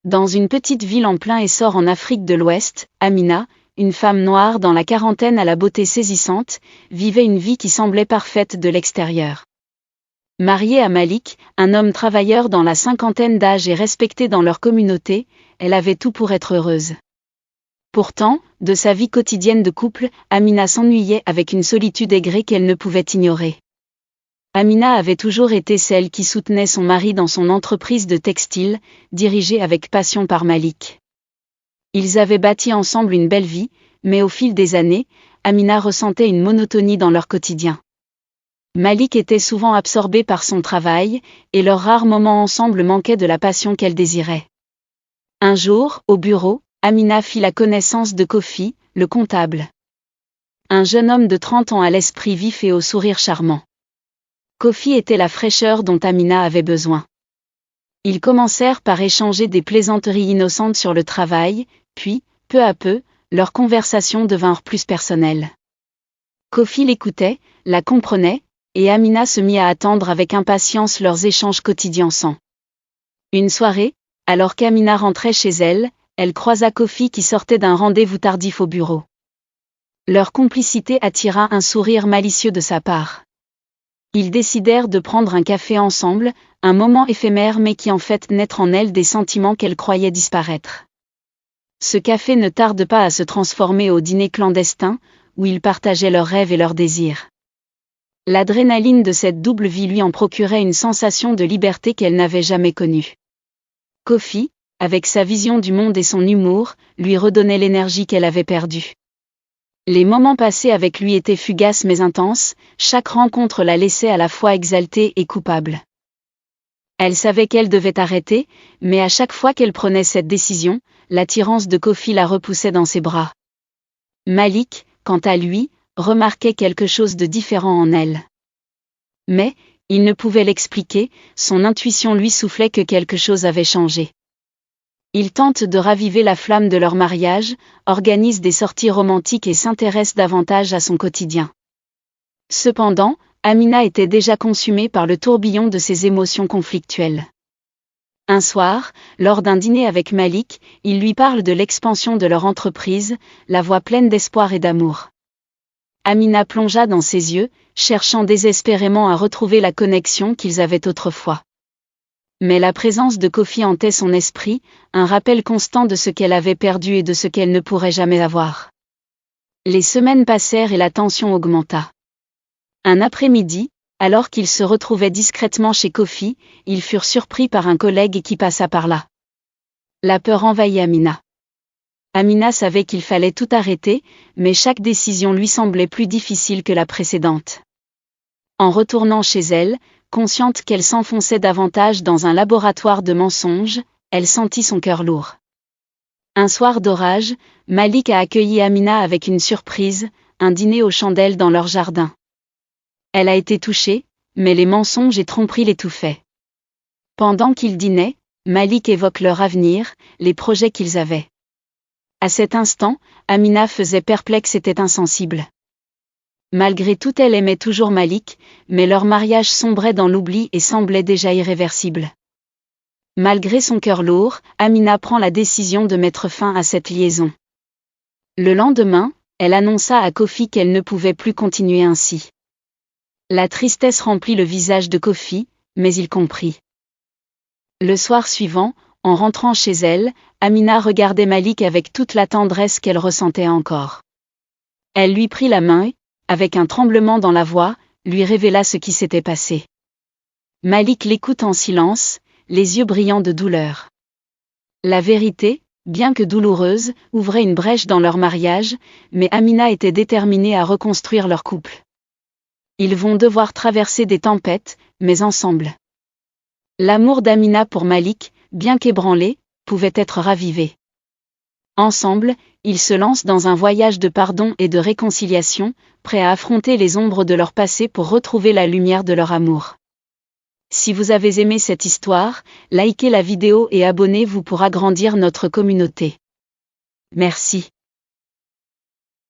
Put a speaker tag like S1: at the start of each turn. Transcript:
S1: Dans une petite ville en plein essor en Afrique de l'Ouest, Amina, une femme noire dans la quarantaine à la beauté saisissante, vivait une vie qui semblait parfaite de l'extérieur. Mariée à Malik, un homme travailleur dans la cinquantaine d'âge et respecté dans leur communauté, elle avait tout pour être heureuse. Pourtant, de sa vie quotidienne de couple, Amina s'ennuyait avec une solitude aigrie qu'elle ne pouvait ignorer. Amina avait toujours été celle qui soutenait son mari dans son entreprise de textile, dirigée avec passion par Malik. Ils avaient bâti ensemble une belle vie, mais au fil des années, Amina ressentait une monotonie dans leur quotidien. Malik était souvent absorbé par son travail, et leurs rares moments ensemble manquaient de la passion qu'elle désirait. Un jour, au bureau, Amina fit la connaissance de Kofi, le comptable. Un jeune homme de 30 ans à l'esprit vif et au sourire charmant. Kofi était la fraîcheur dont Amina avait besoin. Ils commencèrent par échanger des plaisanteries innocentes sur le travail, puis, peu à peu, leurs conversations devinrent plus personnelles. Kofi l'écoutait, la comprenait, et Amina se mit à attendre avec impatience leurs échanges quotidiens sans. Une soirée, alors qu'Amina rentrait chez elle, elle croisa Kofi qui sortait d'un rendez-vous tardif au bureau. Leur complicité attira un sourire malicieux de sa part. Ils décidèrent de prendre un café ensemble, un moment éphémère mais qui en fait naître en elle des sentiments qu'elle croyait disparaître. Ce café ne tarde pas à se transformer au dîner clandestin, où ils partageaient leurs rêves et leurs désirs. L'adrénaline de cette double vie lui en procurait une sensation de liberté qu'elle n'avait jamais connue. Kofi, avec sa vision du monde et son humour, lui redonnait l'énergie qu'elle avait perdue. Les moments passés avec lui étaient fugaces mais intenses, chaque rencontre la laissait à la fois exaltée et coupable. Elle savait qu'elle devait arrêter, mais à chaque fois qu'elle prenait cette décision, l'attirance de Kofi la repoussait dans ses bras. Malik, quant à lui, remarquait quelque chose de différent en elle. Mais, il ne pouvait l'expliquer, son intuition lui soufflait que quelque chose avait changé. Ils tentent de raviver la flamme de leur mariage, organisent des sorties romantiques et s'intéressent davantage à son quotidien. Cependant, Amina était déjà consumée par le tourbillon de ses émotions conflictuelles. Un soir, lors d'un dîner avec Malik, il lui parle de l'expansion de leur entreprise, la voix pleine d'espoir et d'amour. Amina plongea dans ses yeux, cherchant désespérément à retrouver la connexion qu'ils avaient autrefois. Mais la présence de Kofi hantait son esprit, un rappel constant de ce qu'elle avait perdu et de ce qu'elle ne pourrait jamais avoir. Les semaines passèrent et la tension augmenta. Un après-midi, alors qu'ils se retrouvaient discrètement chez Kofi, ils furent surpris par un collègue qui passa par là. La peur envahit Amina. Amina savait qu'il fallait tout arrêter, mais chaque décision lui semblait plus difficile que la précédente. En retournant chez elle, consciente qu'elle s'enfonçait davantage dans un laboratoire de mensonges, elle sentit son cœur lourd. Un soir d'orage, Malik a accueilli Amina avec une surprise, un dîner aux chandelles dans leur jardin. Elle a été touchée, mais les mensonges et tromperies l'étouffaient. Pendant qu'ils dînaient, Malik évoque leur avenir, les projets qu'ils avaient. À cet instant, Amina faisait perplexe et était insensible. Malgré tout, elle aimait toujours Malik, mais leur mariage sombrait dans l'oubli et semblait déjà irréversible. Malgré son cœur lourd, Amina prend la décision de mettre fin à cette liaison. Le lendemain, elle annonça à Kofi qu'elle ne pouvait plus continuer ainsi. La tristesse remplit le visage de Kofi, mais il comprit. Le soir suivant, en rentrant chez elle, Amina regardait Malik avec toute la tendresse qu'elle ressentait encore. Elle lui prit la main et, avec un tremblement dans la voix, lui révéla ce qui s'était passé. Malik l'écoute en silence, les yeux brillants de douleur. La vérité, bien que douloureuse, ouvrait une brèche dans leur mariage, mais Amina était déterminée à reconstruire leur couple. Ils vont devoir traverser des tempêtes, mais ensemble. L'amour d'Amina pour Malik, bien qu'ébranlé, pouvait être ravivé. Ensemble, ils se lancent dans un voyage de pardon et de réconciliation, prêts à affronter les ombres de leur passé pour retrouver la lumière de leur amour. Si vous avez aimé cette histoire, likez la vidéo et abonnez-vous pour agrandir notre communauté. Merci.